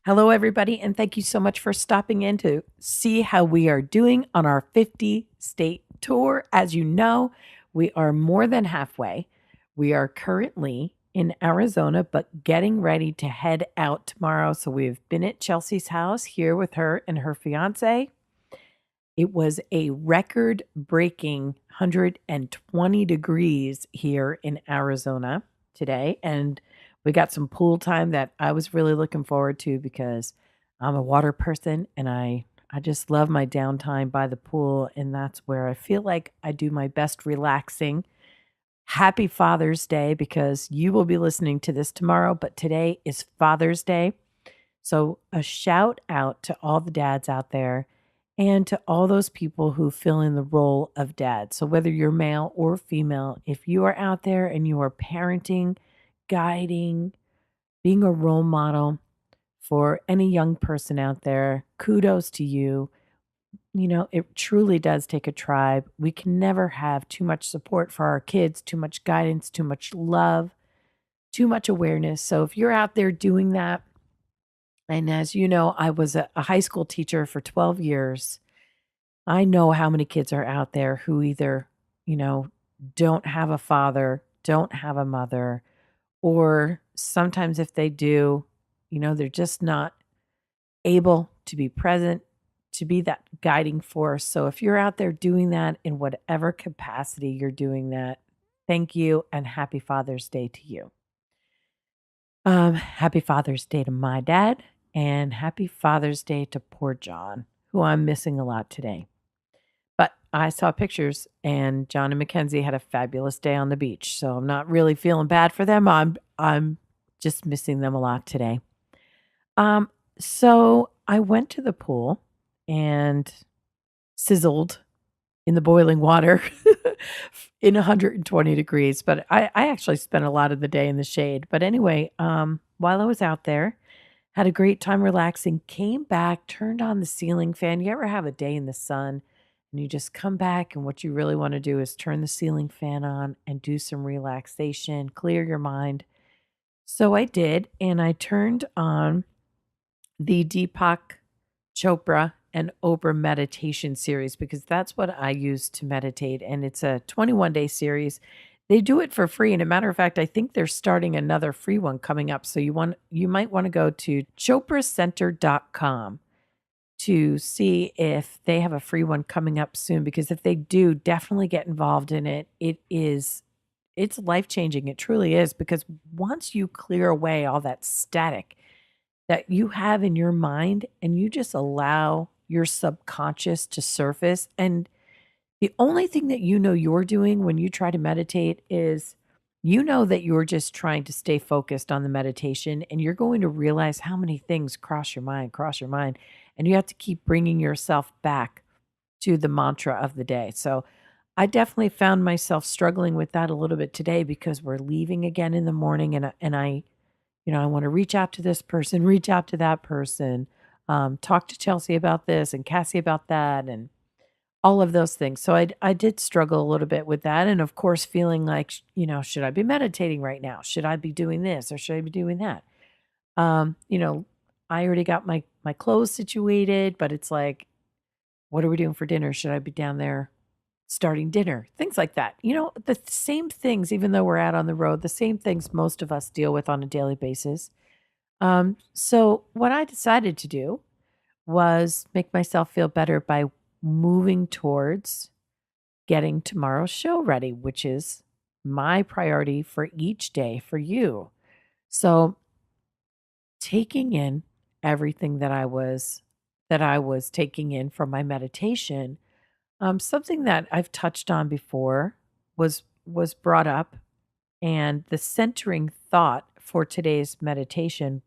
Hello, everybody, and thank you so much for stopping in to see how we are doing on our 50 state tour. As you know, we are more than halfway. We are currently in Arizona, but getting ready to head out tomorrow. So we've been at Chelsea's house here with her and her fiance. It was a record breaking 120 degrees here in Arizona today. And we got some pool time that I was really looking forward to because I'm a water person and I just love my downtime by the pool. And that's where I feel like I do my best relaxing. Happy Father's Day because you will be listening to this tomorrow, but today is Father's Day. So, a shout out to all the dads out there and to all those people who fill in the role of dad. So, whether you're male or female, if you are out there and you are parenting, guiding, being a role model for any young person out there, kudos to you. You know, it truly does take a tribe. We can never have too much support for our kids, too much guidance, too much love, too much awareness. So, if you're out there doing that, and as you know, I was a high school teacher for 12 years. I know how many kids are out there who either, you know, don't have a father, don't have a mother, or sometimes if they do, they're just not able to be present, to be that guiding force. So if you're out there doing that in whatever capacity you're doing that, thank you and happy Father's Day to you. Happy Father's Day to my dad, and happy Father's Day to poor John, who I'm missing a lot today. But I saw pictures, and John and Mackenzie had a fabulous day on the beach, so I'm not really feeling bad for them. I'm just missing them a lot today. So I went to the pool and sizzled in the boiling water in 120 degrees. But I actually spent a lot of the day in the shade. But anyway, while I was out there, had a great time relaxing, came back, turned on the ceiling fan. You ever have a day in the sun and you just come back and what you really want to do is turn the ceiling fan on and do some relaxation, clear your mind. So I did, and I turned on the Deepak Chopra and Oprah meditation series because that's what I use to meditate. And it's a 21-day series. They do it for free. And a matter of fact, I think they're starting another free one coming up. So you might want to go to chopracenter.com to see if they have a free one coming up soon. Because if they do, definitely get involved in it. It's life-changing. It truly is. Because once you clear away all that static that you have in your mind and you just allow your subconscious to surface. And the only thing that you're doing when you try to meditate is that you're just trying to stay focused on the meditation, and you're going to realize how many things cross your mind. And you have to keep bringing yourself back to the mantra of the day. So I definitely found myself struggling with that a little bit today because we're leaving again in the morning and I want to reach out to this person, reach out to that person, talk to Chelsea about this and Cassie about that, and all of those things. So I did struggle a little bit with that. And of course, feeling like, should I be meditating right now? Should I be doing this or should I be doing that? Um, you know, I already got my clothes situated, but it's like, what are we doing for dinner? Should I be down there starting dinner? Things like that. The same things, even though we're out on the road, the same things most of us deal with on a daily basis. So what I decided to do was make myself feel better by moving towards getting tomorrow's show ready, which is my priority for each day for you. So taking in everything that I was taking in from my meditation, something that I've touched on before was brought up, and the centering thought for today's meditation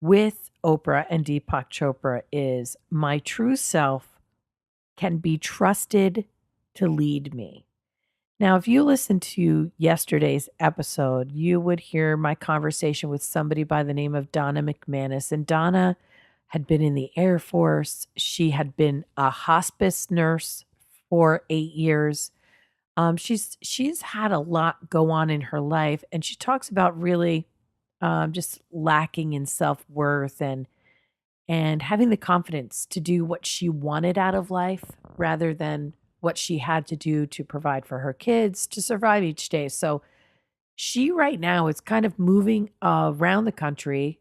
with Oprah and Deepak Chopra is my true self can be trusted to lead me. Now, if you listened to yesterday's episode, you would hear my conversation with somebody by the name of Donna McManus. And Donna had been in the Air Force. She had been a hospice nurse for 8 years. She's had a lot go on in her life, and she talks about really just lacking in self-worth and and having the confidence to do what she wanted out of life rather than what she had to do to provide for her kids to survive each day. So she right now is kind of moving around the country,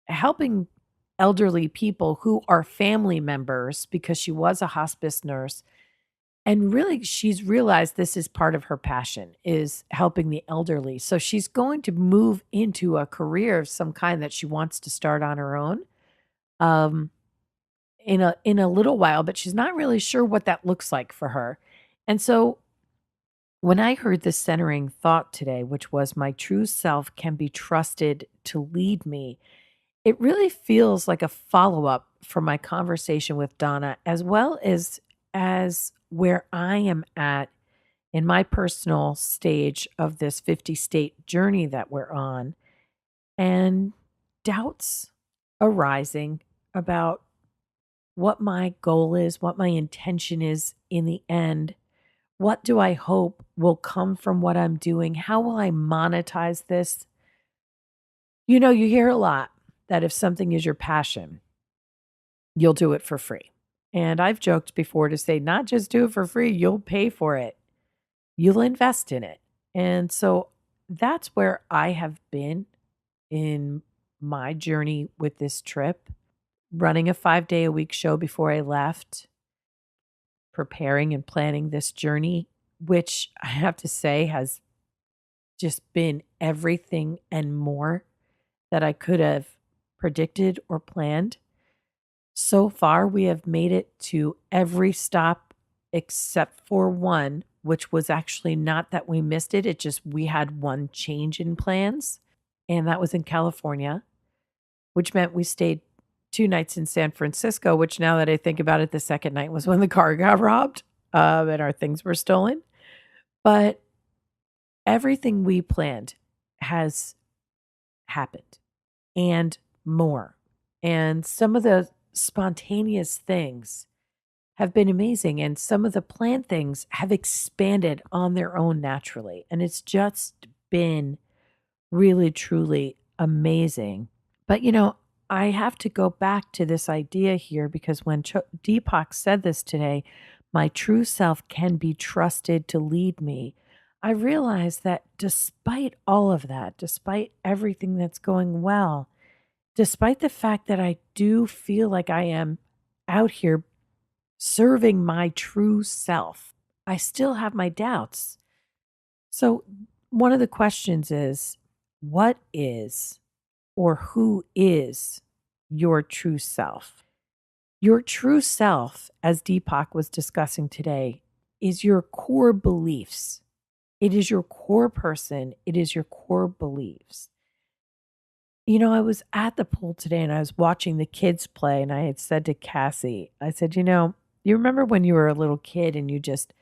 helping elderly people who are family members because she was a hospice nurse. And really, she's realized this is part of her passion is helping the elderly. So she's going to move into a career of some kind that she wants to start on her own um, in a little while, but she's not really sure what that looks like for her. And so when I heard this centering thought today, which was my true self can be trusted to lead me, it really feels like a follow-up from my conversation with Donna, as well as where I am at in my personal stage of this 50-state journey that we're on, and doubts arising about what my goal is, what my intention is in the end. What do I hope will come from what I'm doing? How will I monetize this? You hear a lot that if something is your passion, you'll do it for free. And I've joked before to say, not just do it for free, you'll pay for it. You'll invest in it. And so that's where I have been in my journey with this trip, running a 5-day-a-week show before I left, preparing and planning this journey, which I have to say has just been everything and more that I could have predicted or planned. So far, we have made it to every stop except for one, which was actually not that we missed it. It just we had one change in plans, and that was in California, which meant we stayed 2 nights in San Francisco, which now that I think about it, the second night was when the car got robbed and our things were stolen. But everything we planned has happened and more. And some of the spontaneous things have been amazing. And some of the planned things have expanded on their own naturally. And it's just been really, truly amazing. But, I have to go back to this idea here because when Deepak said this today, my true self can be trusted to lead me. I realized that despite all of that, despite everything that's going well, despite the fact that I do feel like I am out here serving my true self, I still have my doubts. So, one of the questions is what is or who is your true self? Your true self, as Deepak was discussing today, is your core beliefs. It is your core person. It is your core beliefs. I was at the pool today and I was watching the kids play, and I had said to Cassie, I said, you remember when you were a little kid and you just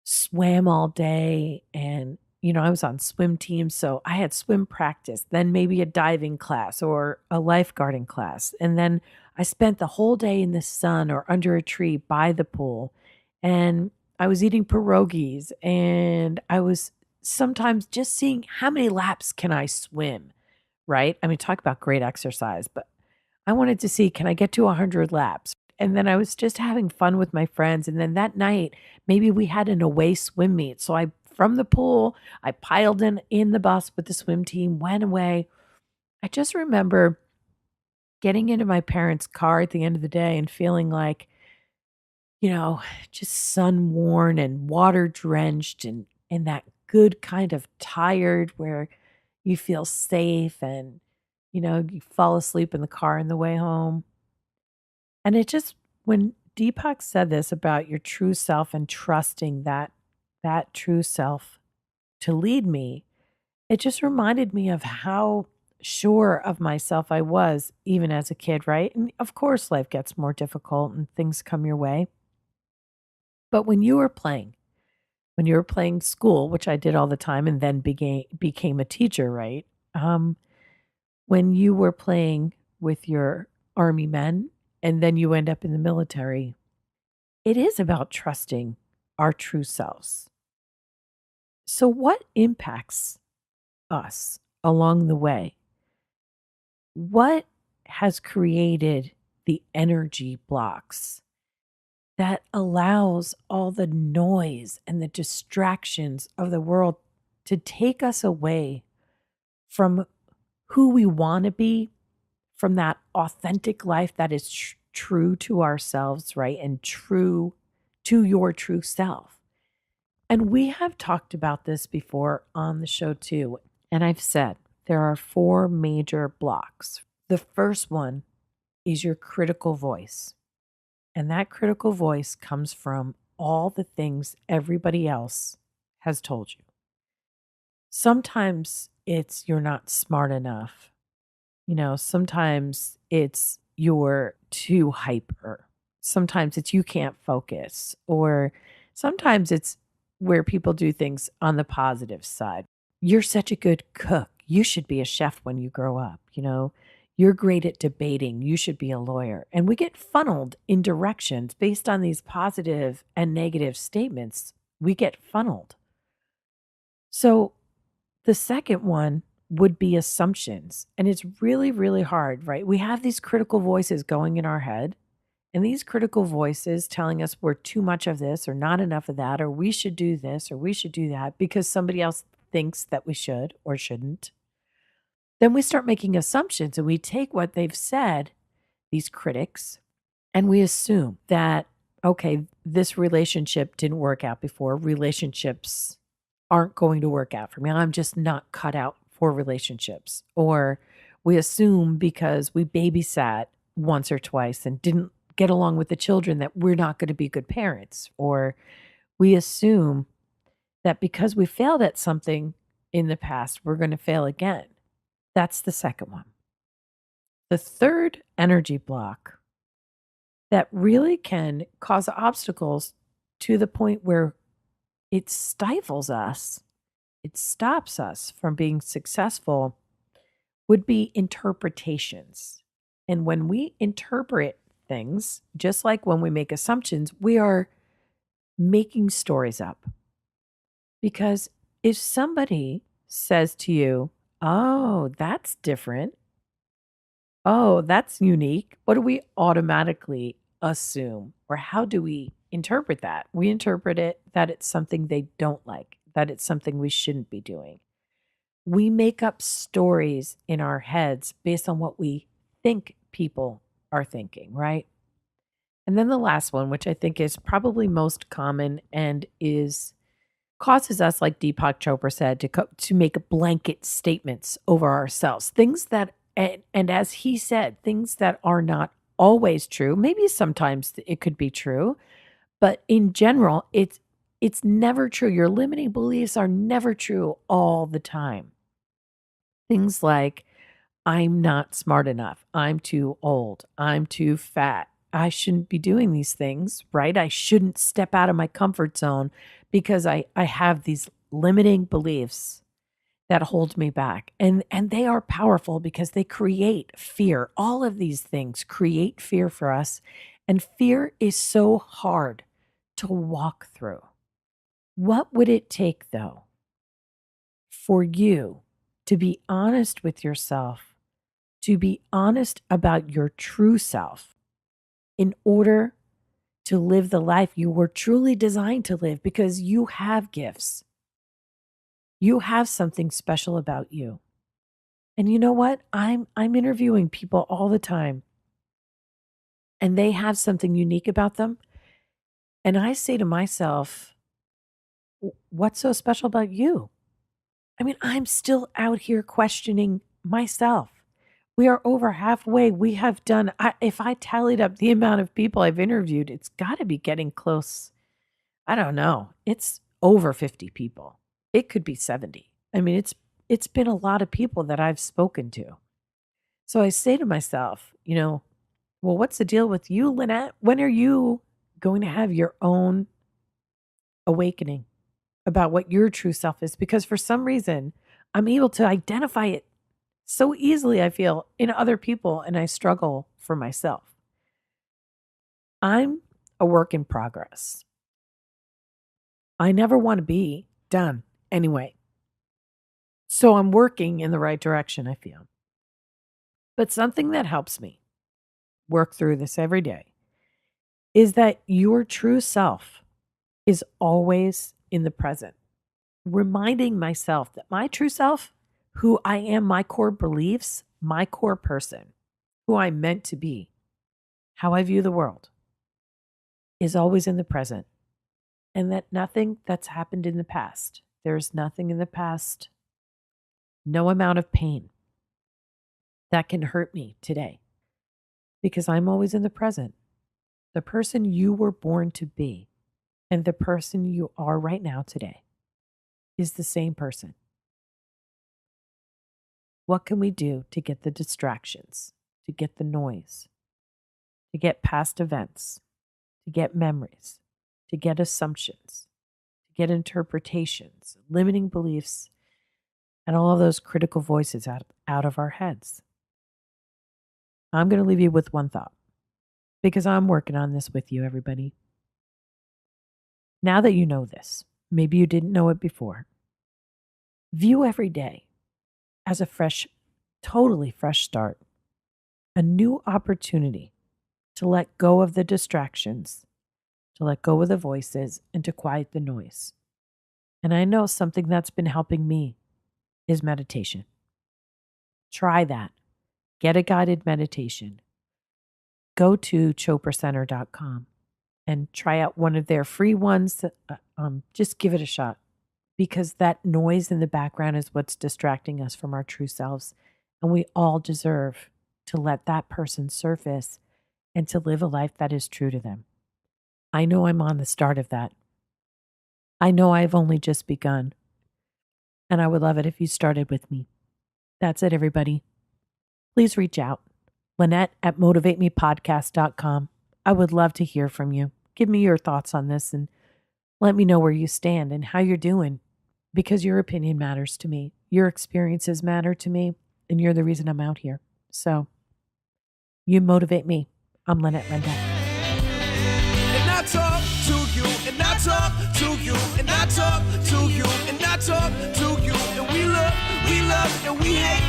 swam all day? And, I was on swim team, so I had swim practice, then maybe a diving class or a lifeguarding class. And then I spent the whole day in the sun or under a tree by the pool. And I was eating pierogies, and I was sometimes just seeing how many laps can I swim, right? I mean, talk about great exercise, but I wanted to see, can I get to 100 laps? And then I was just having fun with my friends. And then that night, maybe we had an away swim meet. So from the pool, I piled in the bus with the swim team, went away. I just remember getting into my parents' car at the end of the day and feeling like, just sun worn and water drenched and that good kind of tired where you feel safe and, you fall asleep in the car on the way home. And it just, when Deepak said this about your true self and trusting that true self to lead me, it just reminded me of how sure of myself I was even as a kid, right? And of course, life gets more difficult and things come your way. But when you were playing school, which I did all the time and then became a teacher, right? When you were playing with your army men and then you end up in the military, it is about trusting our true selves. So what impacts us along the way? What has created the energy blocks that allows all the noise and the distractions of the world to take us away from who we want to be, from that authentic life that is true to ourselves, right? And true to your true self. And we have talked about this before on the show too. And I've said there are 4 major blocks. The first one is your critical voice. And that critical voice comes from all the things everybody else has told you. Sometimes it's you're not smart enough. Sometimes it's you're too hyper. Sometimes it's you can't focus. Or sometimes it's where people do things on the positive side. You're such a good cook. You should be a chef when you grow up. You're great at debating. You should be a lawyer. And we get funneled in directions based on these positive and negative statements. We get funneled. So the second one would be assumptions. And it's really, really hard, right? We have these critical voices going in our head, and these critical voices telling us we're too much of this or not enough of that, or we should do this or we should do that because somebody else thinks that we should or shouldn't. Then we start making assumptions and we take what they've said, these critics, and we assume that, okay, this relationship didn't work out before. Relationships aren't going to work out for me. I'm just not cut out for relationships. Or we assume because we babysat once or twice and didn't get along with the children that we're not going to be good parents. Or we assume that because we failed at something in the past, we're going to fail again. That's the second one. The third energy block that really can cause obstacles to the point where it stifles us, it stops us from being successful, would be interpretations. And when we interpret things, just like when we make assumptions, we are making stories up. Because if somebody says to you, oh, that's different, oh, that's unique, what do we automatically assume? Or how do we interpret that? We interpret it that it's something they don't like, that it's something we shouldn't be doing. We make up stories in our heads based on what we think people are thinking, right? And then the last one, which I think is probably most common and causes us, like Deepak Chopra said, to make blanket statements over ourselves. Things that, and as he said, things that are not always true. Maybe sometimes it could be true, but in general, it's never true. Your limiting beliefs are never true all the time. Things like, I'm not smart enough. I'm too old. I'm too fat. I shouldn't be doing these things, right? I shouldn't step out of my comfort zone because I have these limiting beliefs that hold me back. And they are powerful because they create fear. All of these things create fear for us. And fear is so hard to walk through. What would it take, though, for you to be honest with yourself, to be honest about your true self in order to live the life you were truly designed to live? Because you have gifts. You have something special about you. And you know what? I'm interviewing people all the time, and they have something unique about them. And I say to myself, what's so special about you? I mean, I'm still out here questioning myself. We are over halfway. We have done, if I tallied up the amount of people I've interviewed, it's got to be getting close. I don't know. It's over 50 people. It could be 70. I mean, it's been a lot of people that I've spoken to. So I say to myself, well, what's the deal with you, Lynette? When are you going to have your own awakening about what your true self is? Because for some reason, I'm able to identify it so easily, I feel, in other people, and I struggle for myself. I'm a work in progress. I never want to be done anyway. So I'm working in the right direction, I feel. But something that helps me work through this every day is that your true self is always in the present. Reminding myself that my true self, who I am, my core beliefs, my core person, who I'm meant to be, how I view the world, is always in the present. And that nothing that's happened in the past, there's nothing in the past, no amount of pain that can hurt me today, because I'm always in the present. The person you were born to be and the person you are right now today is the same person. What can we do to get the distractions, to get the noise, to get past events, to get memories, to get assumptions, to get interpretations, limiting beliefs, and all of those critical voices out of our heads? I'm going to leave you with one thought, because I'm working on this with you, everybody. Now that you know this, maybe you didn't know it before, view every day as a fresh, totally fresh start, a new opportunity to let go of the distractions, to let go of the voices, and to quiet the noise. And I know something that's been helping me is meditation. Try that. Get a guided meditation. Go to chopracenter.com and try out one of their free ones. Just give it a shot, because that noise in the background is what's distracting us from our true selves. And we all deserve to let that person surface and to live a life that is true to them. I know I'm on the start of that. I know I've only just begun. And I would love it if you started with me. That's it, everybody. Please reach out. Lynette at motivatemepodcast.com. I would love to hear from you. Give me your thoughts on this and let me know where you stand and how you're doing, because your opinion matters to me. Your experiences matter to me, and you're the reason I'm out here. So you motivate me. I'm Lynette Renda. And I talk to you, and I talk to you, and I talk to you, and I talk to you. And we love, and we hate,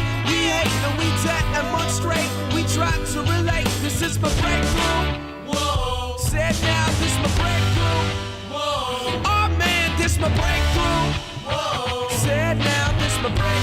and we demonstrate. We try to relate. This is my breakthrough. Whoa. Said now, this is my breakthrough. Whoa. Oh man, this is my breakthrough. Whoa. Said now, this is my breakthrough.